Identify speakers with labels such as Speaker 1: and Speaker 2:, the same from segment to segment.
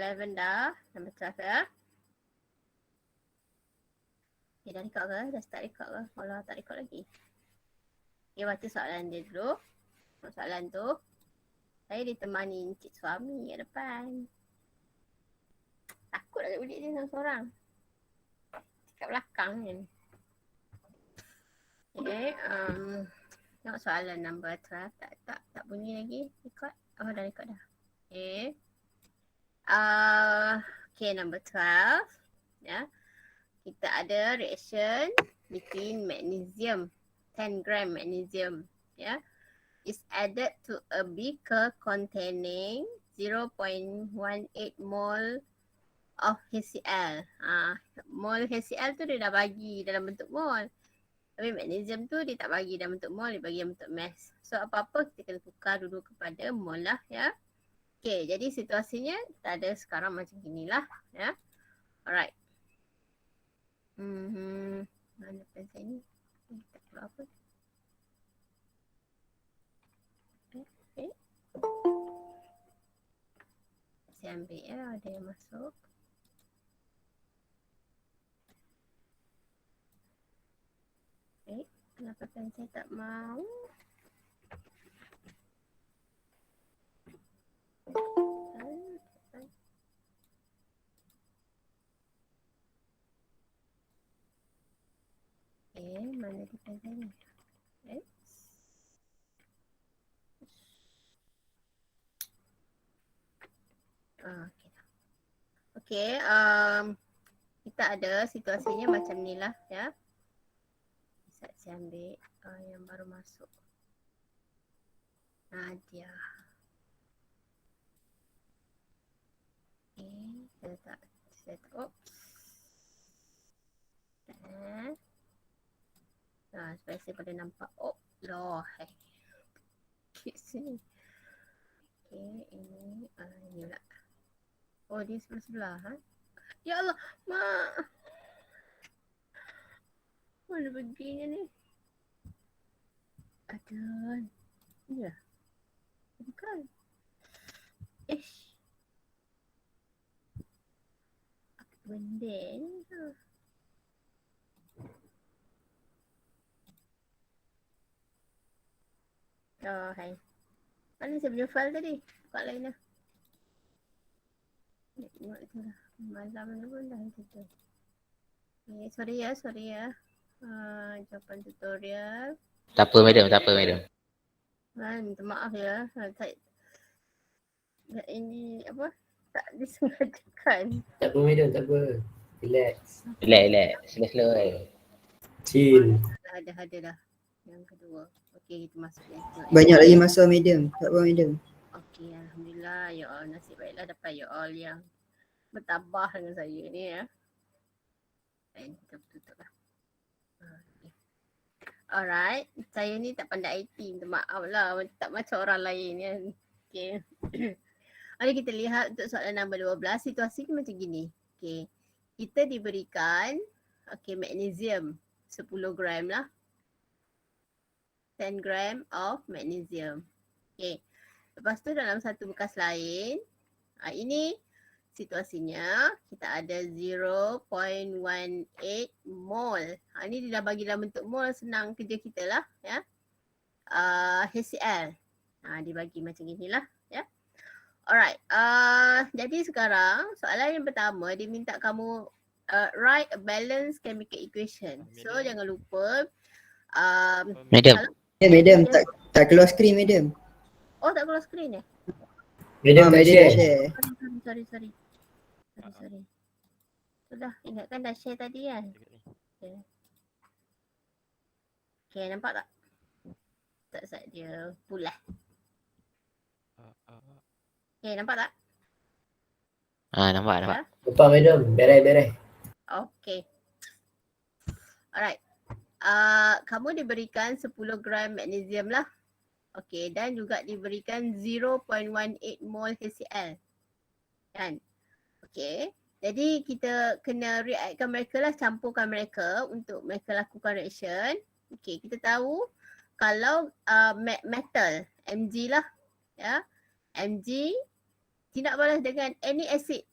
Speaker 1: 11 dah. Number 12 ya. Okay, dah record ke? Dah start record ke? Kalau tak record lagi. Okay, baca soalan dia dulu. Soalan tu, saya ditemani encik suami kat depan. Takut nak balik dia seorang-seorang. Kat belakang kan. Okay, tengok soalan number 12. Tak bunyi lagi. Record. Oh, dah record dah. Okay. Okay, number 12. Ya. Kita ada reaction between magnesium, 10 gram magnesium, ya, is added to a beaker containing 0.18 mol of HCl. Mol HCl tu dia dah bagi dalam bentuk mol. Tapi magnesium tu dia tak bagi dalam bentuk mol, dia bagi dalam bentuk mass. So apa-apa kita kena tukar dulu kepada mol lah, ya. Okay, jadi situasinya kita ada sekarang macam inilah, ya. Alright. Mana pen saya ni? Tak keluar apa. Okay. Saya ambil ya, ada yang masuk. Okay, kenapa pen saya tak mau? Mana di pen saya ni? Okay. Okay, kita ada situasinya macam ni lah, ya. Saya ambil yang baru masuk. Nadia. Okay, saya tak. Supaya saya boleh nampak. Oh, loh. Okay, sini. Okay, ini inilah. Oh, dia sebelah-sebelah, ha? Ya Allah, Mak. Mana begini ni? Aduh. Ni lah. Bukan. Ish. Apa benda ni? Oh, hai. Mana saya punya file tadi? Buka lain lah. Tengok tu lah. Malam ni pun dah tutup. Okay, sorry ya. Jawapan tutorial.
Speaker 2: Tak apa madam.
Speaker 1: Minta maaf ya. Ini apa? Tak disengajakan.
Speaker 3: Tak apa madam, tak apa. Relax.
Speaker 2: Slow.
Speaker 3: Chill.
Speaker 1: Ada dah. Yang kedua. Okey, kita masuk yang kedua.
Speaker 4: Banyak lagi masa madam. Tak apa madam.
Speaker 1: Okey, alhamdulillah ya Allah, nasib baiklah dapat ya Allah yang bertabah dengan saya ni ya. Dan kita tutup lah. Okay. Alright, saya ni tak pandai IT, minta maaf lah, tak macam orang lain kan. Okay. Mari kita lihat untuk soalan nombor 12, situasinya macam gini. Okay. Kita diberikan magnesium 10 gram lah. 10 gram of magnesium. Okay. Lepas tu dalam satu bekas lain, ini situasinya kita ada 0.18 mol. Ini dia dah bagi dalam bentuk mol, senang kerja kita lah ya. HCl. Dia bagi macam inilah ya. Alright. Jadi sekarang soalan yang pertama dia minta kamu write a balanced chemical equation. So jangan lupa
Speaker 2: Madam.
Speaker 4: Madam tak keluar screen madam.
Speaker 1: Oh, tak keluar screen eh?
Speaker 3: Madam tak
Speaker 4: madam
Speaker 3: share.
Speaker 1: Sorry. Sudah, ingatkan dah share tadi kan? Okay, nampak tak? Tak dia pulah. Okay, nampak tak?
Speaker 2: Nampak.
Speaker 3: Lupa madam, beres.
Speaker 1: Okay. Alright. Kamu diberikan 10 gram magnesium lah. Okay, dan juga diberikan 0.18 mol HCl. Kan? Okay. Jadi kita kena reactkan mereka lah, campurkan mereka untuk mereka lakukan reaction. Okay, kita tahu kalau metal, Mg lah. Ya. Mg tidak balas dengan any acid.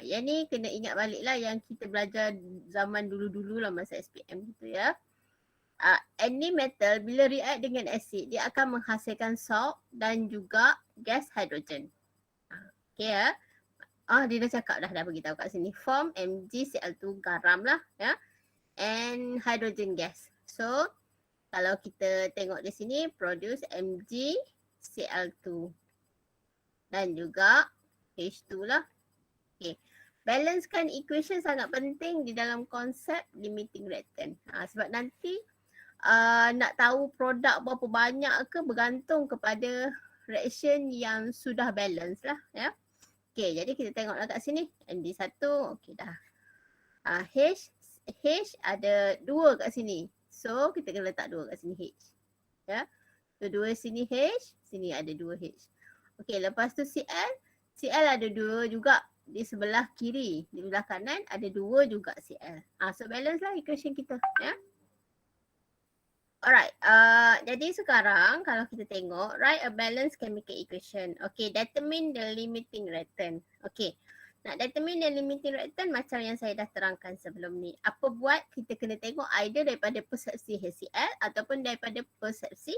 Speaker 1: Yang ni kena ingat balik lah yang kita belajar zaman dulu-dulu lah masa SPM gitu ya. Any metal bila react dengan asid dia akan menghasilkan salt dan juga gas hidrogen. Okay ya. Dia dah cakap dah beritahu kat sini. Form MgCl2 garam lah ya. And hydrogen gas. So kalau kita tengok di sini produce MgCl2 dan juga H2 lah. Okay. Balancekan equation sangat penting di dalam konsep limiting reactant. Sebab nanti nak tahu produk berapa banyak ke bergantung kepada reaction yang sudah balance lah ya. Okay, jadi kita tengoklah kat sini. MG1, okay dah. H ada 2 kat sini. So kita kena letak 2 kat sini H. Ya. So 2 sini H, sini ada 2 H. Okay, lepas tu Cl ada 2 juga di sebelah kiri. Di sebelah kanan ada 2 juga Cl. So balance lah equation kita ya. Alright, jadi sekarang kalau kita tengok, write a balanced chemical equation. Okay, determine the limiting reactant. Okay, nak determine the limiting reactant macam yang saya dah terangkan sebelum ni. Apa buat, kita kena tengok either daripada persepsi HCl ataupun daripada persepsi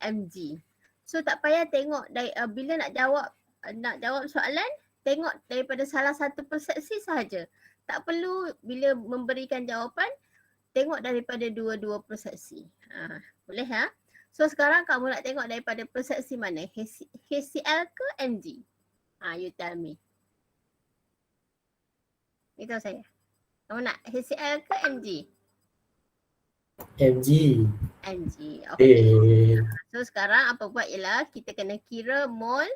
Speaker 1: Mg. So tak payah tengok, bila nak jawab soalan, tengok daripada salah satu persepsi sahaja. Tak perlu bila memberikan jawapan, tengok daripada dua-dua persepsi. Boleh ha? So sekarang kamu nak tengok daripada persepsi mana? HCl ke Mg? You tell me. Beritahu saya. Kamu nak HCl ke Mg?
Speaker 3: Mg.
Speaker 1: Mg. Okay.
Speaker 3: Eh.
Speaker 1: So sekarang apa buat ialah kita kena kira mole.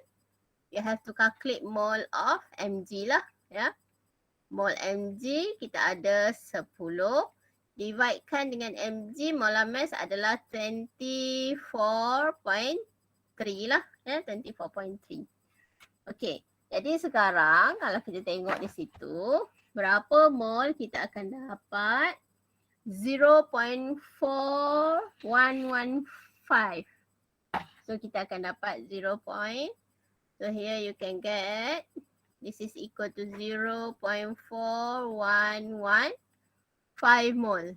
Speaker 1: You have to calculate mole of Mg lah. Ya. Mole Mg kita ada 10. Dividekan dengan Mg, molar mass adalah 24.3 lah. Ya, 24.3. Okay. Jadi sekarang kalau kita tengok di situ, berapa mol kita akan dapat? 0.4115. So kita akan dapat 0. So here you can get, this is equal to 0.4115 mol.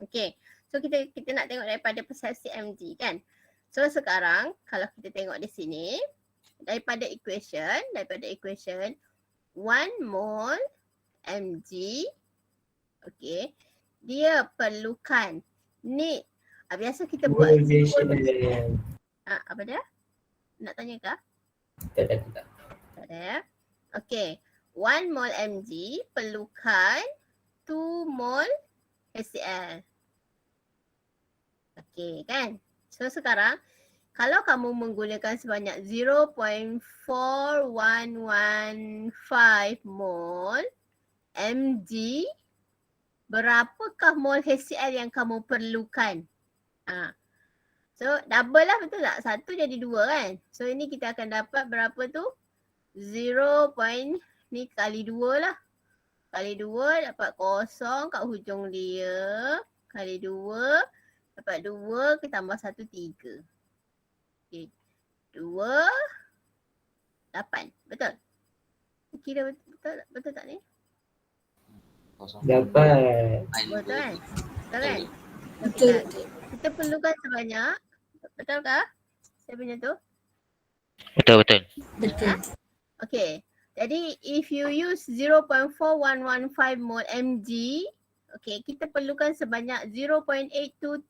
Speaker 1: Okay. So kita nak tengok daripada persepsi Mg kan. So sekarang kalau kita tengok di sini, daripada equation 1 mol Mg, okay, dia perlukan need. Biasa kita buat apa dia? Nak tanya ke?
Speaker 3: Tak.
Speaker 1: Tak ada. Okay. 1 mol Mg perlukan 2 mol HCl. Okay kan? So sekarang kalau kamu menggunakan sebanyak 0.4115 mol Mg, berapakah mol HCl yang kamu perlukan? So double lah, betul tak? 1 jadi 2 kan? So ini kita akan dapat berapa tu? 0. Ni kali 2 lah. Kali 2 dapat 0 kat hujung dia. Kali 2 dapat 2 ke tambah 1, 3. Okay. 2, 8. Betul? Kira betul tak ni?
Speaker 3: Dapat.
Speaker 1: Betul kan? Betul kan?
Speaker 5: Betul.
Speaker 1: Kita perlukan sebanyak. Betul kah? Saya punya tu?
Speaker 2: Betul.
Speaker 5: Betul.
Speaker 1: Okay. Jadi if you use 0.4115 mol Mg, okay, kita perlukan sebanyak 0.8230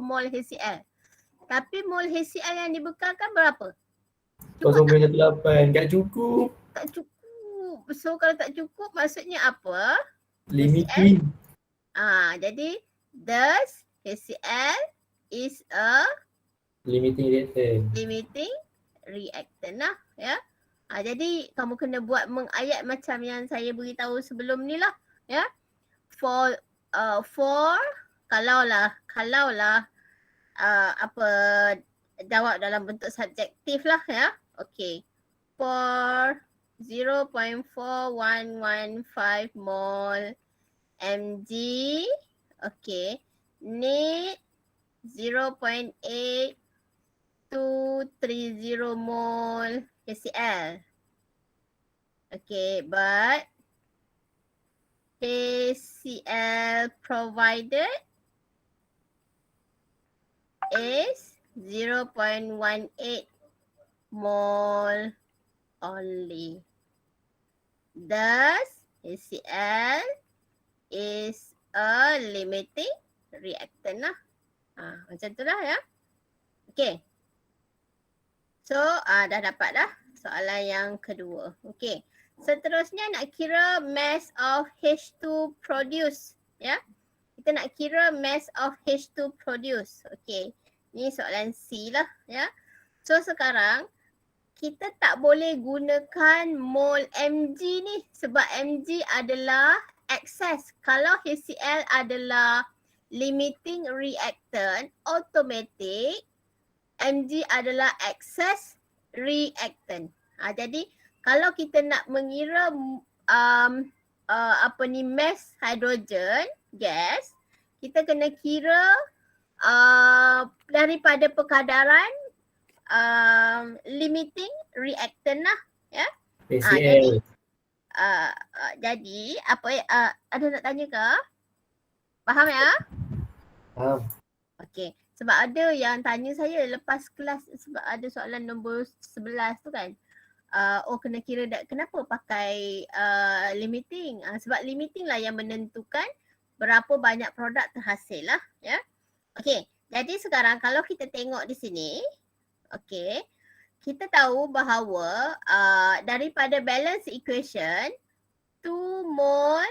Speaker 1: mol HCl. Tapi mol HCl yang dibekalkan berapa? Cukup tak?
Speaker 3: 0.18. Tak cukup.
Speaker 1: Tak cukup. So kalau tak cukup maksudnya apa?
Speaker 3: Limiting.
Speaker 1: Jadi thus HCl is a
Speaker 3: Limiting reactant.
Speaker 1: limiting reactant lah ya. Jadi kamu kena buat mengayat macam yang saya beritahu sebelum ni lah ya. For kalaulah apa jawab dalam bentuk subjektif lah ya. Okay. For 0.4115 mol Mg, okay, need 0.8230 mol HCl. Okay, but HCl provided is 0.18 mole only. Thus, HCl is a limiting reactant lah. Macam tu lah ya. Okay. So, dah dapat dah soalan yang kedua. Okay. Seterusnya nak kira mass of H2 produce. Ya. Kita nak kira mass of H2 produce. Okay. Ni soalan C lah ya. So sekarang kita tak boleh gunakan mol mg ni sebab mg adalah excess. Kalau HCl adalah limiting reactant, automatic mg adalah excess reactant. Jadi kalau kita nak mengira mass hidrogen gas, kita kena kira daripada perkadaran limiting reactant lah ya.
Speaker 3: HCl.
Speaker 1: Jadi apa ada nak tanya ke? Faham ya?
Speaker 3: Faham.
Speaker 1: Okey. Sebab ada yang tanya saya lepas kelas sebab ada soalan nombor 11 tu kan. Kena kira kenapa pakai limiting? Sebab limiting lah yang menentukan berapa banyak produk terhasil lah ya. Okey. Jadi sekarang kalau kita tengok di sini, okey, kita tahu bahawa daripada balance equation 2 mol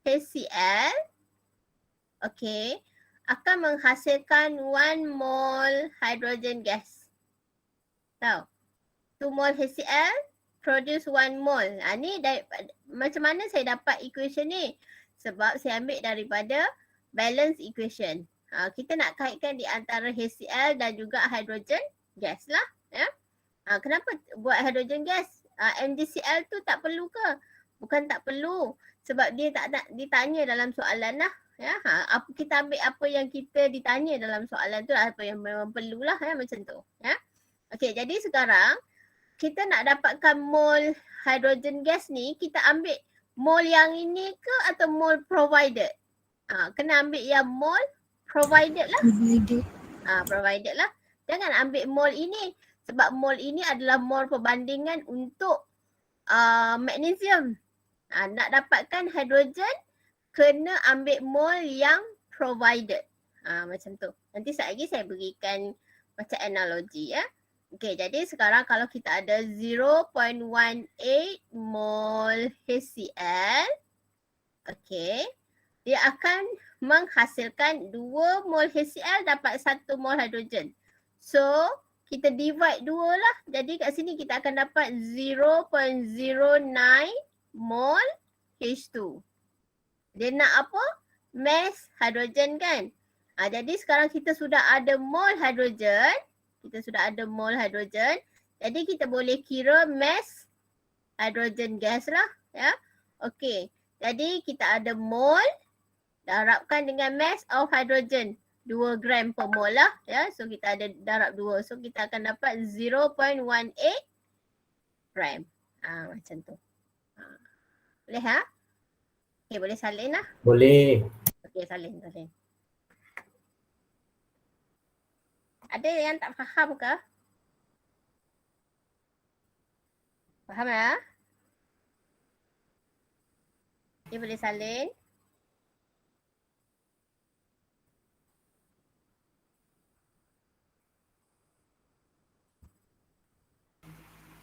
Speaker 1: HCl okey akan menghasilkan 1 mol hydrogen gas. Tahu? 2 mol HCl produce 1 mol. Ni macam mana saya dapat equation ni? Sebab saya ambil daripada balance equation. Kita nak kaitkan di antara HCl dan juga hydrogen gas lah ya. Kenapa buat hydrogen gas? MgCl tu tak perlu ke? Bukan tak perlu sebab dia tak ditanya dalam soalan lah ya. Kita ambil apa yang kita ditanya dalam soalan tu, apa yang memang perlulah ya, macam tu ya. Okey, jadi sekarang kita nak dapatkan mol hydrogen gas ni, kita ambil mol yang ini ke atau mol provided? Kena ambil yang mol provided lah. Provided lah. Jangan ambil mol ini sebab mol ini adalah mol perbandingan untuk magnesium. Nak dapatkan hidrogen kena ambil mol yang provided. Macam tu. Nanti sekejap lagi saya berikan macam analogi ya. Okey, jadi sekarang kalau kita ada 0.18 mol HCl, okey, dia akan menghasilkan 2 mol HCl dapat 1 mol hidrogen. So, kita divide 2 lah. Jadi kat sini kita akan dapat 0.09 mol H2. Dia nak apa? Mass hidrogen kan? Jadi sekarang kita sudah ada mol hidrogen. Jadi kita boleh kira mass hidrogen gas lah ya. Okey. Jadi kita ada mol darabkan dengan mass of hydrogen 2 gram per mol lah ya. So kita ada darab 2. So kita akan dapat 0.18 gram. Macam tu. Boleh ha? Okay, boleh salin lah.
Speaker 3: Boleh.
Speaker 1: Okay, salin. Ada yang tak faham ke? Faham ya? Okay, boleh salin.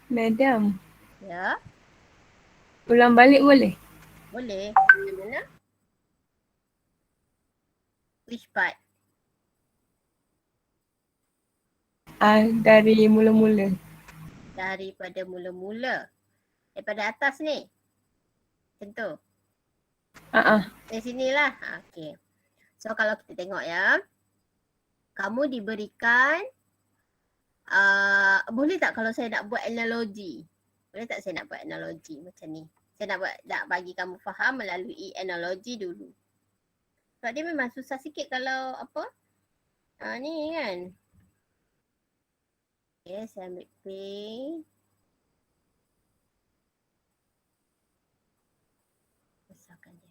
Speaker 5: Madam,
Speaker 1: Ya,
Speaker 5: ulang balik boleh?
Speaker 1: boleh. Macam mana? Which part?
Speaker 5: Dari mula-mula.
Speaker 1: Daripada mula-mula. Daripada atas ni. Macam tu. Dari sinilah. Okay. So kalau kita tengok ya. Kamu diberikan. Boleh tak kalau saya nak buat analogi? Boleh tak saya nak buat analogi macam ni? Saya nak bagi kamu faham melalui analogi dulu. Sebab dia memang susah sikit kalau apa. Ni kan. Okay, saya ambil pink. besarkan dia.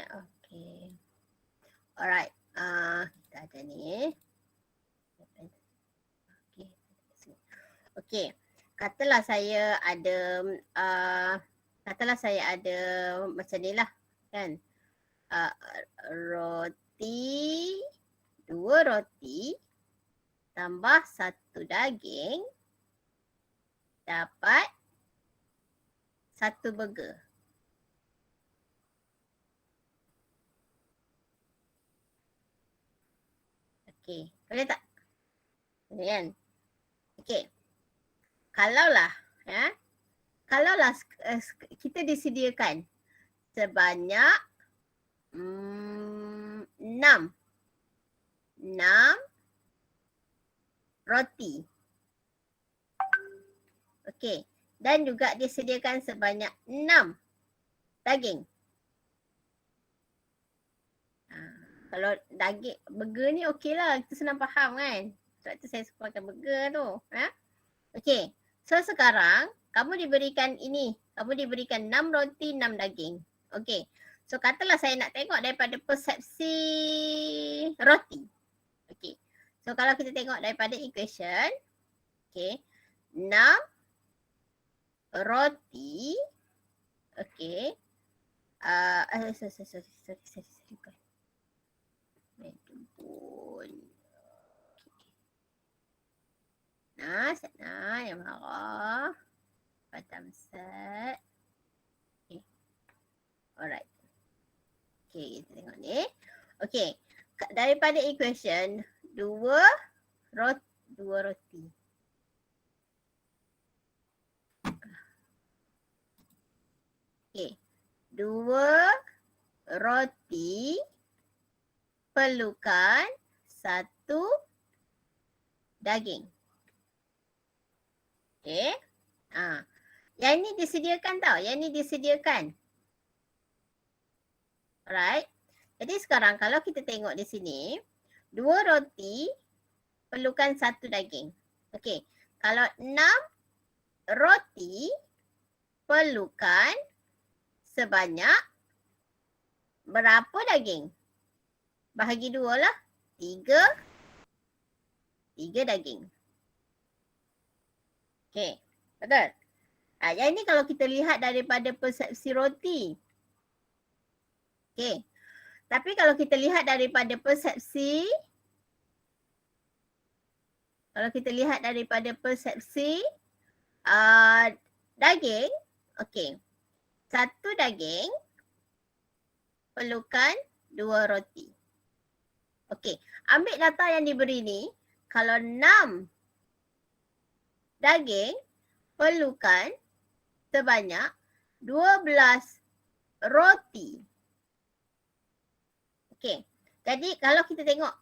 Speaker 1: Okay. Alright. Kita ada ni. Okay. Katalah saya ada macam ni lah kan. Roti, 2 roti tambah 1 daging dapat 1 burger. Okey, boleh tak? Boleh kan? Okey. Kalaulah kita disediakan sebanyak 6 roti. Okey. Dan juga disediakan sebanyak 6 daging. Kalau daging, burger ni okey lah. Kita senang faham kan. Sebab tu saya suka makan burger tu. Okey. So sekarang kamu diberikan ini. Kamu diberikan 6 roti, 6 daging. Okey. So katalah saya nak tengok daripada persepsi roti. Okey. So kalau kita tengok daripada equation. Okey. 6 roti. Okey. Sorry. Sana yang marah. Padam set. Okay. Alright. Okay, kita tengok ni. Okay. Daripada equation 2 roti. Okay. 2 roti perlukan 1 daging. Okay. Yang ni disediakan tau. Yang ni disediakan. Alright. Jadi sekarang kalau kita tengok di sini. 2 roti perlukan 1 daging. Okay. Kalau 6 roti perlukan sebanyak berapa daging? Bahagi 2 lah. 3 daging. Okay. Betul? Yang ini kalau kita lihat daripada persepsi roti. Okay. Tapi kalau kita lihat daripada persepsi. Daging. Okay. 1 daging perlukan 2 roti. Okey, ambil data yang diberi ni. Kalau 6 daging perlukan sebanyak 12 roti. Okey, jadi kalau kita tengok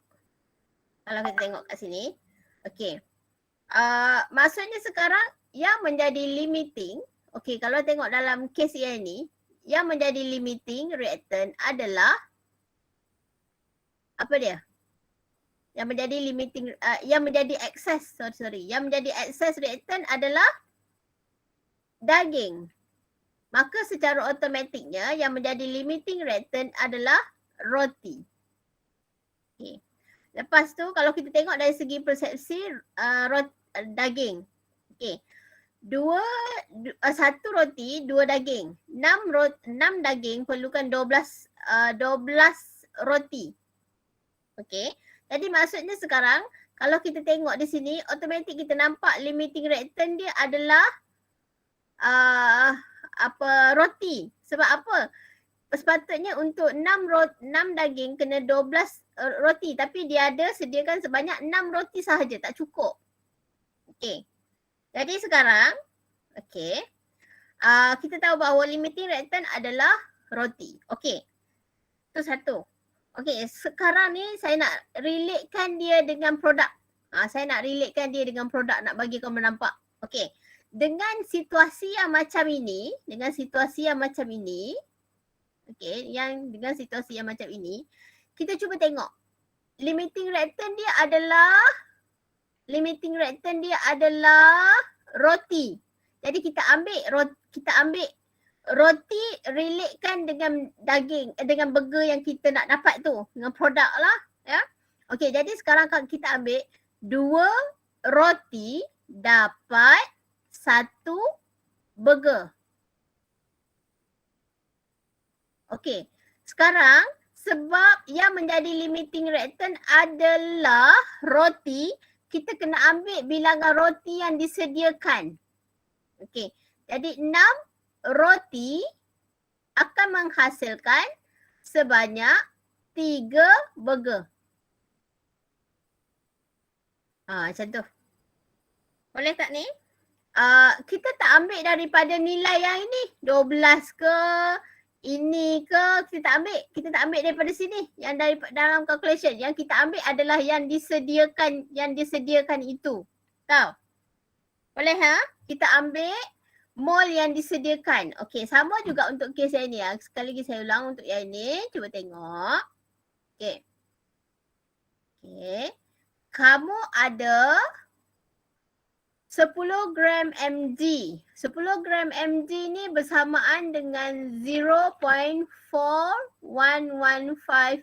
Speaker 1: kat sini. Okey, maksudnya sekarang yang menjadi limiting. Okey, kalau tengok dalam kes yang ni. Yang menjadi limiting reactant adalah apa dia? Yang menjadi limiting, yang menjadi excess, Yang menjadi excess reactant adalah daging. Maka secara automatiknya yang menjadi limiting reactant adalah roti. Okay. Lepas tu kalau kita tengok dari segi persepsi daging. Okay. 1 roti, 2 daging. 6 daging perlukan 12 roti. Okey. Jadi maksudnya sekarang kalau kita tengok di sini automatik kita nampak limiting reactant dia adalah roti. Sebab apa? Sepatutnya untuk 6 daging kena 12 roti tapi dia ada sediakan sebanyak 6 roti sahaja, tak cukup. Okey. Jadi sekarang kita tahu bahawa limiting reactant adalah roti. Okey. Itu satu. Okey, sekarang ni saya nak relatekan dia dengan produk. Saya nak relatekan dia dengan produk, nak bagi kamu nampak. Okey. Dengan situasi yang macam ini, kita cuba tengok. Limiting reactant dia adalah roti. Jadi kita ambil roti relatekan dengan daging, dengan burger yang kita nak dapat tu, dengan produk lah, ya. Okey, jadi sekarang kita ambil 2 roti dapat 1 burger. Okey, sekarang sebab yang menjadi limiting reactant adalah roti, kita kena ambil bilangan roti yang disediakan. Okey, jadi 6 roti akan menghasilkan sebanyak 3 burger. Macam tu. Boleh tak ni? Kita tak ambil daripada nilai yang ini. 12 ke, ini ke, kita tak ambil daripada sini. Yang dari dalam calculation. Yang kita ambil adalah yang disediakan itu. Tahu? Boleh ha? Kita ambil mol yang disediakan. Okey, sama juga untuk kes yang ini. Sekali lagi saya ulang untuk yang ini. Cuba tengok. Okey. Okey. Kamu ada 10 gram mg. 10 gram mg ni bersamaan dengan 0.4115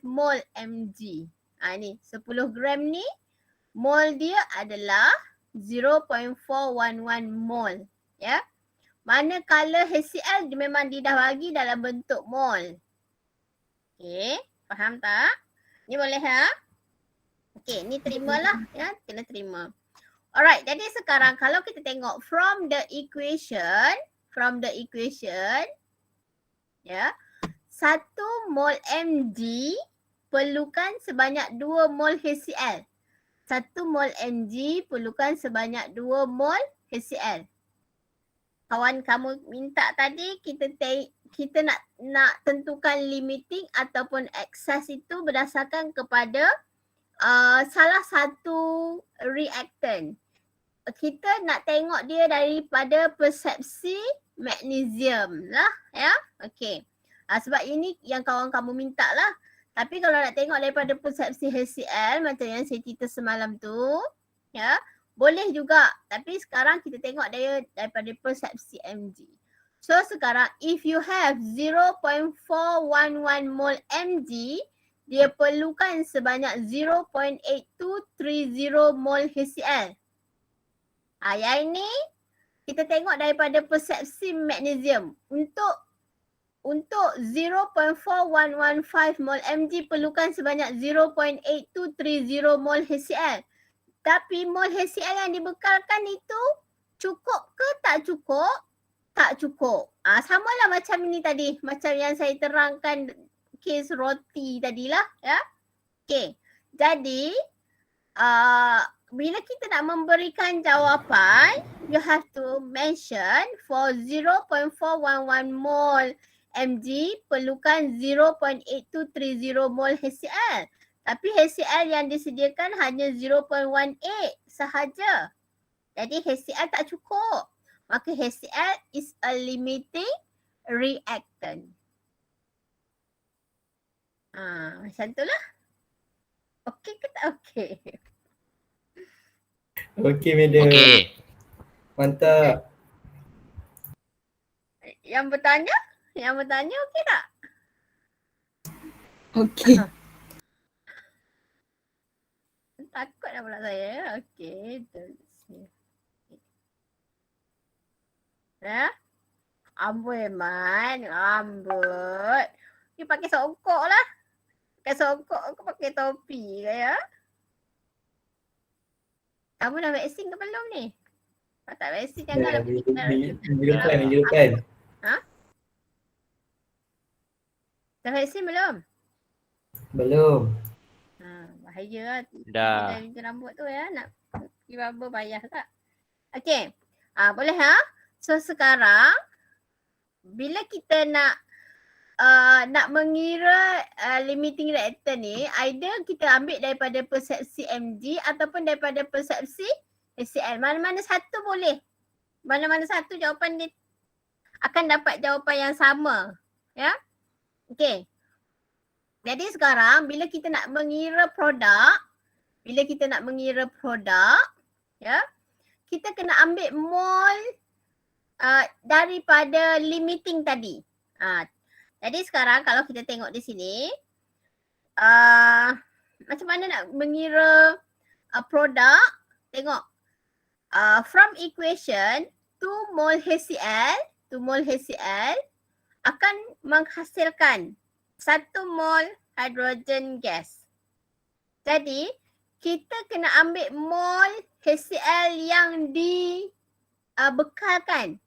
Speaker 1: mol mg. Ni 10 gram ni mol dia adalah 0.411 mol. Ya. Manakala HCl memang dia dah bagi dalam bentuk mol. Okey, faham tak? Ni boleh ha? Okey, ni terimalah ya, kena terima. Alright, jadi sekarang kalau kita tengok from the equation ya, 1 mol mg perlukan sebanyak 2 mol HCl. 1 mol mg perlukan sebanyak 2 mol HCl. Kawan kamu minta tadi kita nak tentukan limiting ataupun excess itu berdasarkan kepada salah satu reactant. Kita nak tengok dia daripada persepsi magnesium lah ya. Okey. Sebab ini yang kawan kamu minta lah. Tapi kalau nak tengok daripada persepsi HCl macam yang saya cerita semalam tu, ya, boleh juga. Tapi sekarang kita tengok dia daripada persepsi mg. So sekarang if you have 0.411 mol mg, dia perlukan sebanyak 0.8230 mol HCl. Yang ini kita tengok daripada persepsi magnesium. Untuk 0.4115 mol mg perlukan sebanyak 0.8230 mol HCl. Tapi mol HCl yang dibekalkan itu cukup ke tak cukup? Tak cukup. Samalah macam ini tadi. Macam yang saya terangkan kes roti tadilah ya. Okey. Jadi bila kita nak memberikan jawapan, you have to mention for 0.411 mol mg perlukan 0.8230 mol HCl. Tapi HCl yang disediakan hanya 0.18 sahaja. Jadi HCl tak cukup. Maka HCl is a limiting reactant. Macam tu lah. Okey ke tak okey?
Speaker 3: Okey, madam.
Speaker 2: Okey.
Speaker 3: Mantap.
Speaker 1: Yang bertanya okey tak?
Speaker 5: Okey.
Speaker 1: Takut dah pula saya. Okey. Ya? Amboi man, ambut. Ni pakai songkok lah. Pakai songkok aku pakai topi ke ya? Kamu dah vaksin ke belum ni? Kalau tak vaksin janganlah pergi
Speaker 3: Minggu depan.
Speaker 1: Dah vaksin belum?
Speaker 3: Belum.
Speaker 1: Bahaya lah.
Speaker 2: Dah.
Speaker 1: Gunting rambut tu ya. Nak pergi barber payah tak? Okey. Boleh ha? So sekarang bila kita nak mengira limiting reactant ni, either kita ambil daripada persepsi mg ataupun daripada persepsi HCl. Mana-mana satu boleh. Mana-mana satu jawapan dia akan dapat jawapan yang sama. Ya. Okey. Jadi sekarang bila kita nak mengira produk, ya, kita kena ambil mol daripada limiting tadi. Jadi sekarang kalau kita tengok di sini, macam mana nak mengira produk, tengok. From equation, 2 mol HCl akan menghasilkan 1 mol hydrogen gas. Jadi, kita kena ambil mol HCl yang dibekalkan.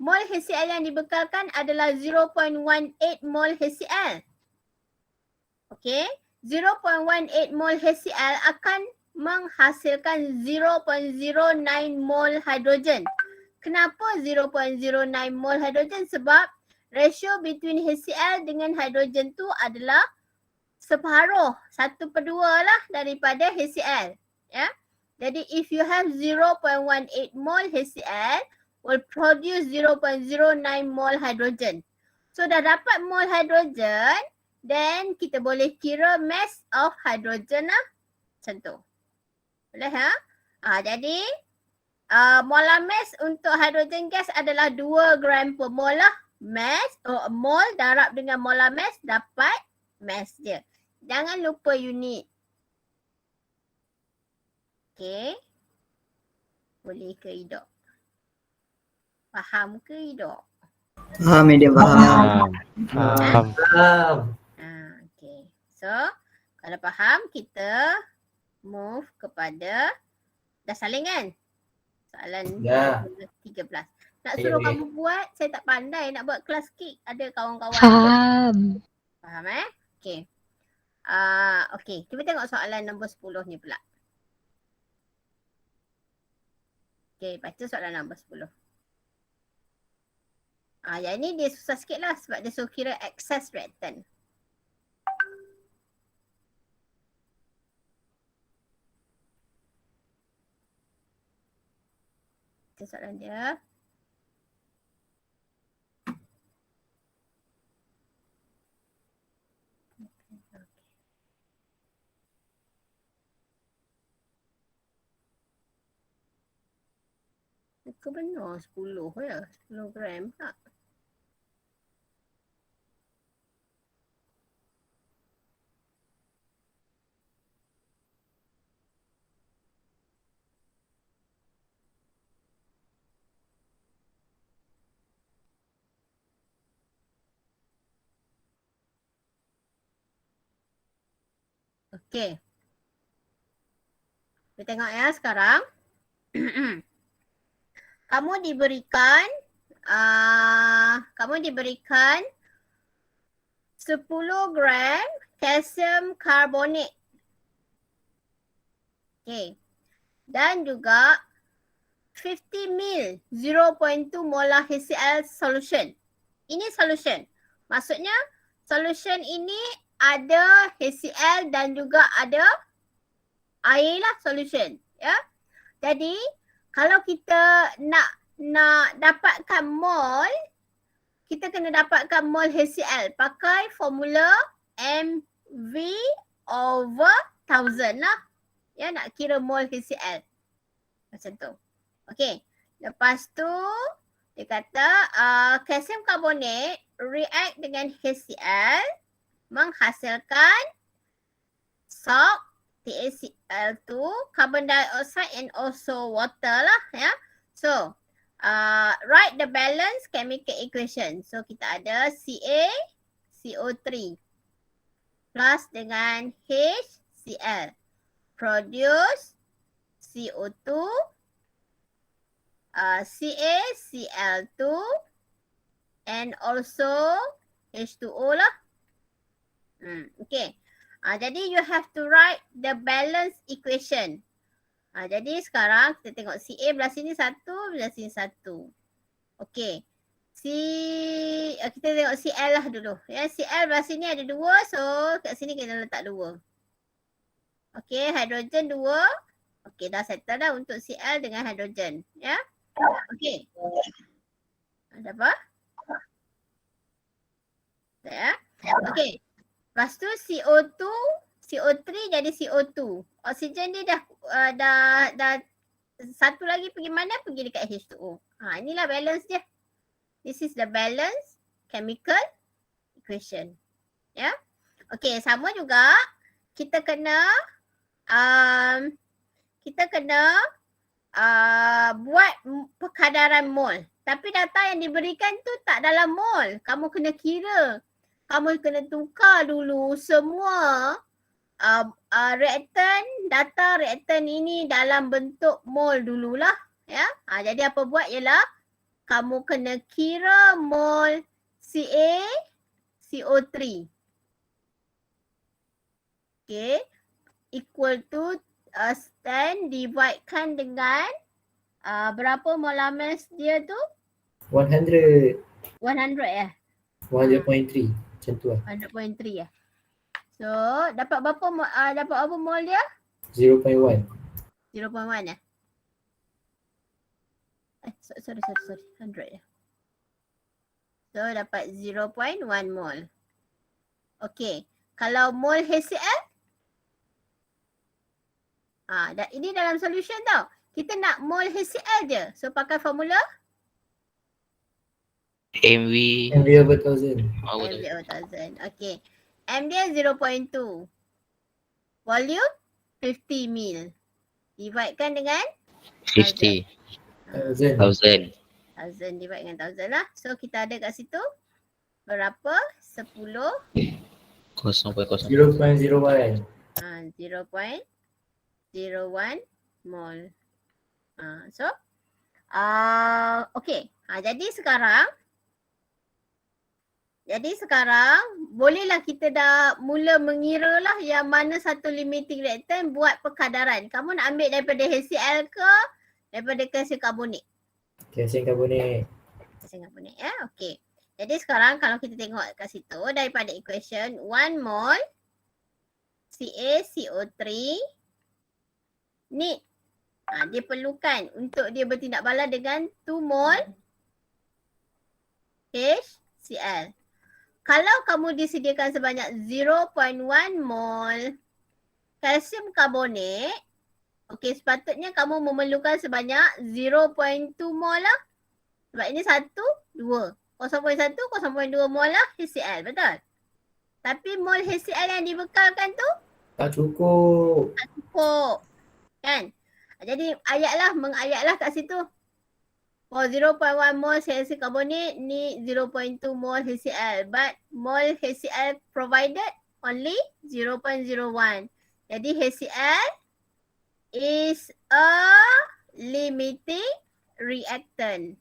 Speaker 1: Mol HCl yang dibekalkan adalah 0.18 mol HCl. Okey, 0.18 mol HCl akan menghasilkan 0.09 mol hidrogen. Kenapa 0.09 mol hidrogen? Sebab ratio between HCl dengan hidrogen tu adalah separuh, 1/2 lah daripada HCl. Ya. Jadi if you have 0.18 mol HCl will produce 0.09 mol hydrogen. So dah dapat mol hydrogen, then kita boleh kira mass of hydrogen lah. Macam tu. Boleh ha? Jadi molar mass untuk hydrogen gas adalah 2 gram per mol lah. Mass, mol darab dengan molar mass dapat mass dia. Jangan lupa unit. Okay. Boleh ke tidak? Faham ke tidak?
Speaker 4: Faham madam, faham.
Speaker 2: Faham.
Speaker 1: Okay. So, kalau faham kita move kepada, dah saling kan? Soalan
Speaker 3: Dah.
Speaker 1: 13. Nak suruh kamu buat, saya tak pandai nak buat kelas kick. Ada kawan-kawan.
Speaker 6: Faham.
Speaker 1: Faham Okay. Okay, kita tengok soalan nombor 10 ni pula. Okay, baca soalan nombor 10. Yang ni dia susah sikit lah sebab dia suruh kira excess reactant. Baca soalan dia. Ke benar 10 ya? 10 gram tak? Okey. Kita tengok ya sekarang. Kamu diberikan 10 gram kalsium karbonat. Okey. Dan juga 50 ml 0.2 molar HCl solution. Ini solution. Maksudnya solution ini ada HCl dan juga ada air lah solution. Ya. Jadi kalau kita nak dapatkan mol, kita kena dapatkan mol HCl pakai formula MV over 1000 lah. Ya, nak kira mol HCl. Macam tu. Okey. Lepas tu dia kata kalsium karbonat react dengan HCl menghasilkan salt, TaCl2, carbon dioxide and also water lah ya. So, write the balance chemical equation. So, kita ada CaCO3 plus dengan HCl produce CO2 CaCl2 and also H2O lah. Okay. Jadi you have to write the balance equation. Jadi sekarang kita tengok Ca belah sini 1, belah sini 1. Okay. Kita tengok Cl lah dulu. Ya, Cl belah sini ada 2, so kat sini kita letak 2. Okay, hidrogen 2. Okay, dah settle dah untuk Cl dengan hidrogen. Ya. Okay. Ada apa? Ya. Okay. Lepas tu CO3 jadi CO2. Oksigen dia dah satu lagi pergi mana? Pergi dekat H2O. Inilah balance dia. This is the balance chemical equation. Ya. Okay, sama juga kita kena buat perkadaran mol. Tapi data yang diberikan tu tak dalam mol. Kamu kena kira. Kamu kena tukar dulu semua data reaktan ini dalam bentuk mol dululah. Ya. Jadi apa buat ialah kamu kena kira mol CaCO3. Okay. Equal to stand dividekan dengan berapa molar mass dia tu?
Speaker 3: 100.
Speaker 1: 100 ya?
Speaker 3: 100.3. Macam tu lah.
Speaker 1: 100.3 ya. So, dapat berapa mol dia?
Speaker 3: 0.1.
Speaker 1: 0.1 ya? Sorry. 100 ya. So, dapat 0.1 mol. Okay. Kalau mol HCl? Ini dalam solution tau. Kita nak mol HCl je. So, pakai formula?
Speaker 2: MV.
Speaker 3: MV over 1000.
Speaker 1: MV over 1000. Okay. M dia 0.2. Volume 50 mil. Dividekan dengan
Speaker 2: 50.
Speaker 3: 1000.
Speaker 2: 1000.
Speaker 1: 1000 divide dengan 1000 lah. So kita ada kat situ berapa? 10
Speaker 2: 0.01.
Speaker 3: 0.01.
Speaker 1: 0.01 mol. So okay. Jadi sekarang bolehlah kita dah mula mengira lah yang mana satu limiting reactant buat perkadaran. Kamu nak ambil daripada HCl ke daripada kalsium karbonik?
Speaker 3: Kalsium karbonik.
Speaker 1: Kalsium karbonik ya. Okey. Jadi sekarang kalau kita tengok kat situ daripada equation 1 mol CaCO3 ni dia perlukan untuk dia bertindak balas dengan 2 mol HCl. Kalau kamu disediakan sebanyak 0.1 mol kalsium karbonik, okey, sepatutnya kamu memerlukan sebanyak 0.2 mol lah. Sebab ini 1, 2. 0.1, 0.2 mol lah HCl, betul? Tapi mol HCl yang dibekalkan tu
Speaker 3: Tak cukup.
Speaker 1: tak cukup. Kan? Jadi mengayatlah kat situ. For 0.1 mol kalsium karbonik ni 0.2 mol HCl, but mol HCl provided only 0.01. Jadi HCl is a limiting reactant.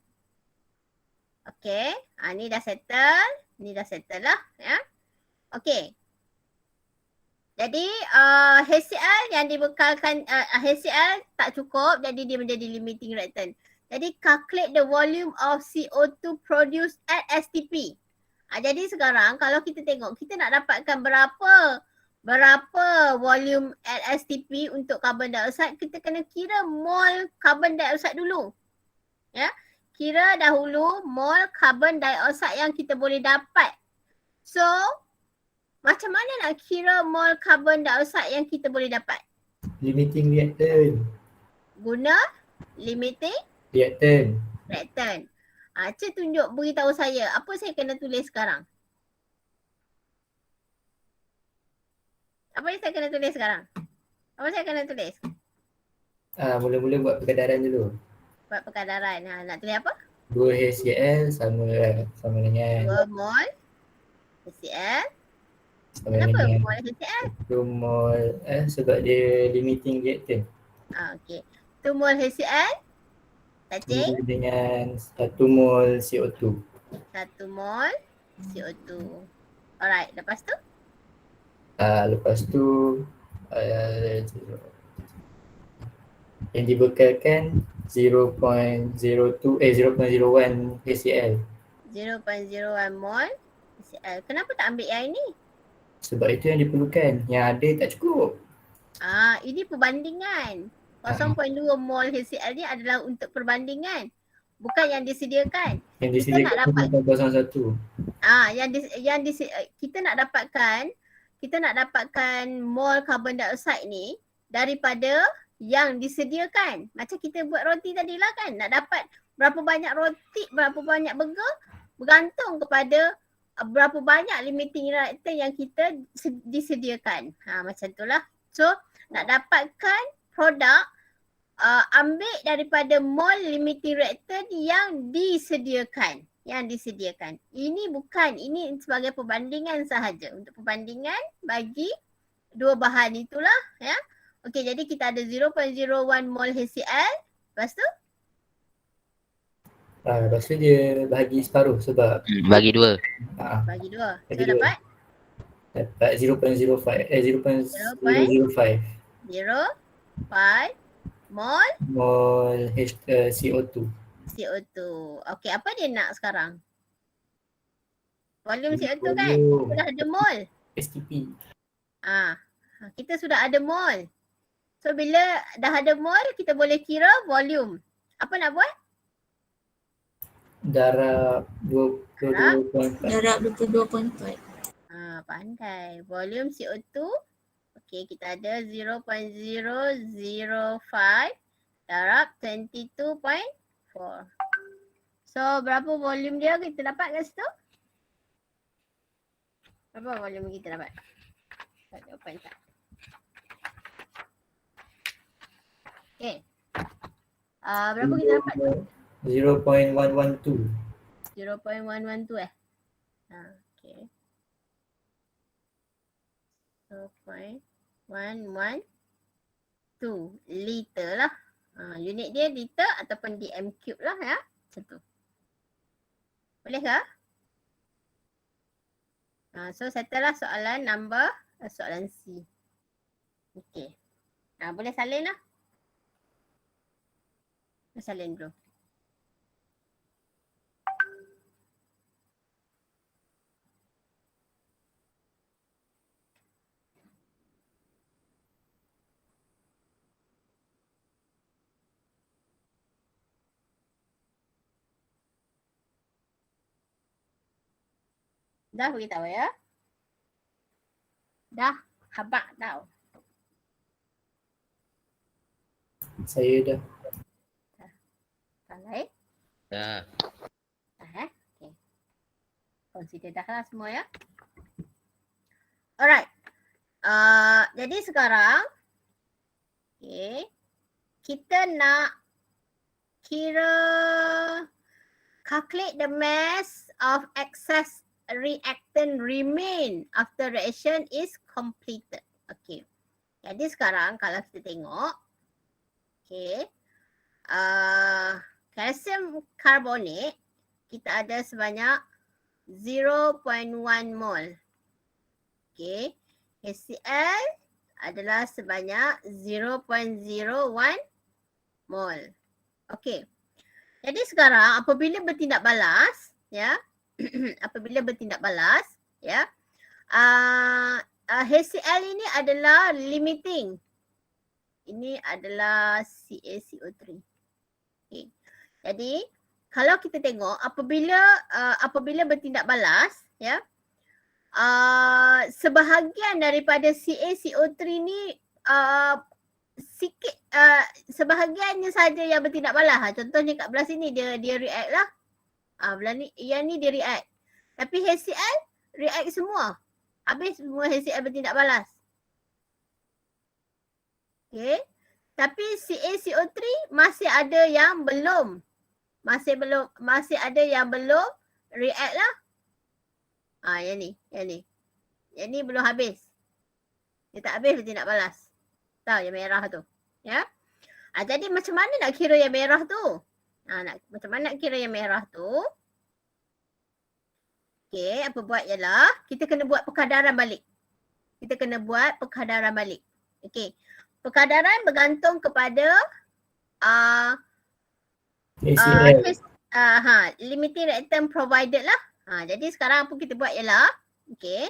Speaker 1: Okay, ni dah settle. Ni dah settle lah ya. Okay. Jadi HCl yang dibekalkan HCl tak cukup, jadi dia menjadi limiting reactant. Jadi calculate the volume of CO2 produced at STP. Jadi sekarang kalau kita tengok kita nak dapatkan berapa volume at STP untuk carbon dioxide, kita kena kira mol carbon dioxide dulu. Ya. Kira dahulu mol carbon dioxide yang kita boleh dapat. So, macam mana nak kira mol carbon dioxide yang kita boleh dapat?
Speaker 3: Limiting reactant.
Speaker 1: Guna limiting
Speaker 3: Reactant.
Speaker 1: reactant. Cik beritahu saya, apa saya kena tulis sekarang? Apa yang saya kena tulis sekarang? Apa saya kena tulis?
Speaker 3: Mula-mula buat perkadaran dulu.
Speaker 1: Buat perkadaran. Nak tulis apa?
Speaker 3: 2 HCl sama dengan
Speaker 1: 2 mol HCl.
Speaker 3: sama
Speaker 1: Kenapa
Speaker 3: dengan
Speaker 1: mol HCl?
Speaker 3: 2 mol sebab dia limiting reactant.
Speaker 1: Okey. 2 mol HCl. Cacing?
Speaker 3: Dengan 1 mol CO2.
Speaker 1: 1 mol CO2. Alright, lepas tu?
Speaker 3: Lepas tu yang dibekalkan 0.01 HCl.
Speaker 1: 0.01 mol HCl. Kenapa tak ambil yang ini?
Speaker 3: Sebab itu yang diperlukan. Yang ada tak cukup.
Speaker 1: Ini perbandingan. 0.2 mol HCl ni adalah untuk perbandingan. Bukan yang disediakan.
Speaker 3: Yang disediakan 0.01.
Speaker 1: Kita nak dapatkan mol carbon dioxide ni daripada yang disediakan. Macam kita buat roti tadi lah kan. Nak dapat berapa banyak roti, berapa banyak burger bergantung kepada berapa banyak limiting reactant yang kita disediakan. Macam tu lah. So nak dapatkan produk, ambil daripada mol limiting reactant yang disediakan. Ini sebagai perbandingan sahaja. Untuk perbandingan bagi dua bahan itulah ya. Okey, jadi kita ada 0.01 mol HCl. Lepas tu?
Speaker 3: Lepas tu dia bahagi separuh sebab
Speaker 2: Bagi 2.
Speaker 1: Bagi 2. So
Speaker 3: Bagi dua.
Speaker 1: dapat
Speaker 3: 0.05 0.005
Speaker 1: mol
Speaker 3: CO2.
Speaker 1: CO2. Okey, apa dia nak sekarang? Volume CO2 kan?
Speaker 3: Volume.
Speaker 1: Sudah ada mol.
Speaker 3: STP.
Speaker 1: Kita sudah ada mol. So bila dah ada mol, kita boleh kira volume. Apa nak buat?
Speaker 3: Darab 22.4.
Speaker 6: Darab 22.4.
Speaker 1: Pandai. Volume CO2. Okey, kita ada 0.005 darab 22.4. So berapa volume dia kita dapat kat situ? Berapa volume kita dapat? Jawapan tak. Okey. Berapa kita dapat?
Speaker 3: 0.112.
Speaker 1: 0.112 okey. 0.112 liter lah. Unit dia liter ataupun dm cube lah ya. Macam tu. Boleh ke? So settle lah soalan soalan C. Okey. Boleh salin lah. Salin dulu. Dah beritahu ya? Dah habaq tau.
Speaker 3: Saya dah.
Speaker 1: Salah
Speaker 2: Dah.
Speaker 1: Dah Okay. Consider dah lah semua ya. Alright. Jadi sekarang okay, kita nak kira calculate the mass of excess reactant remain after reaction is completed. Okay. Jadi sekarang kalau kita tengok, okay, calcium carbonate kita ada sebanyak 0.1 mol. Okay. HCl adalah sebanyak 0.01 mol. Okay. Jadi sekarang apabila bertindak balas, ya, apabila bertindak balas, ya, HCl ini adalah limiting. Ini adalah CaCO3. Okay. Jadi kalau kita tengok apabila bertindak balas, ya, sebahagian daripada CaCO3 ni sikit, sebahagiannya saja yang bertindak balas. Contohnya kat belah sini dia react lah. Belah ni, yang ni dia react. Tapi HCl react semua. Habis semua HCl bertindak balas. Okay. Tapi CaCO3 masih ada yang belum. Masih ada yang belum react lah. Yang ni. Yang ni belum habis. Dia tak habis bertindak balas. Tahu yang merah tu. Ya. Jadi macam mana nak kira yang merah tu? Macam mana nak kira yang merah tu? Okay, apa buat ialah kita kena buat perkadaran balik. Okay. Perkadaran bergantung kepada limiting reactant provided lah. Jadi sekarang apa kita buat ialah, okay,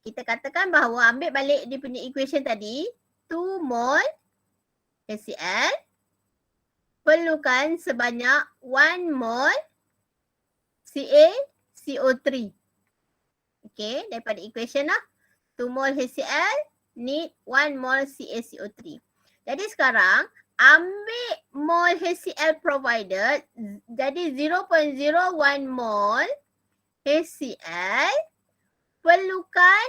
Speaker 1: kita katakan bahawa ambil balik dia punya equation tadi, 2 mol HCl perlukan sebanyak 1 mol CaCO3. Okay, daripada equation lah, 2 mol HCl need 1 mol CaCO3. Jadi sekarang ambil mol HCl provided, jadi 0.01 mol HCl perlukan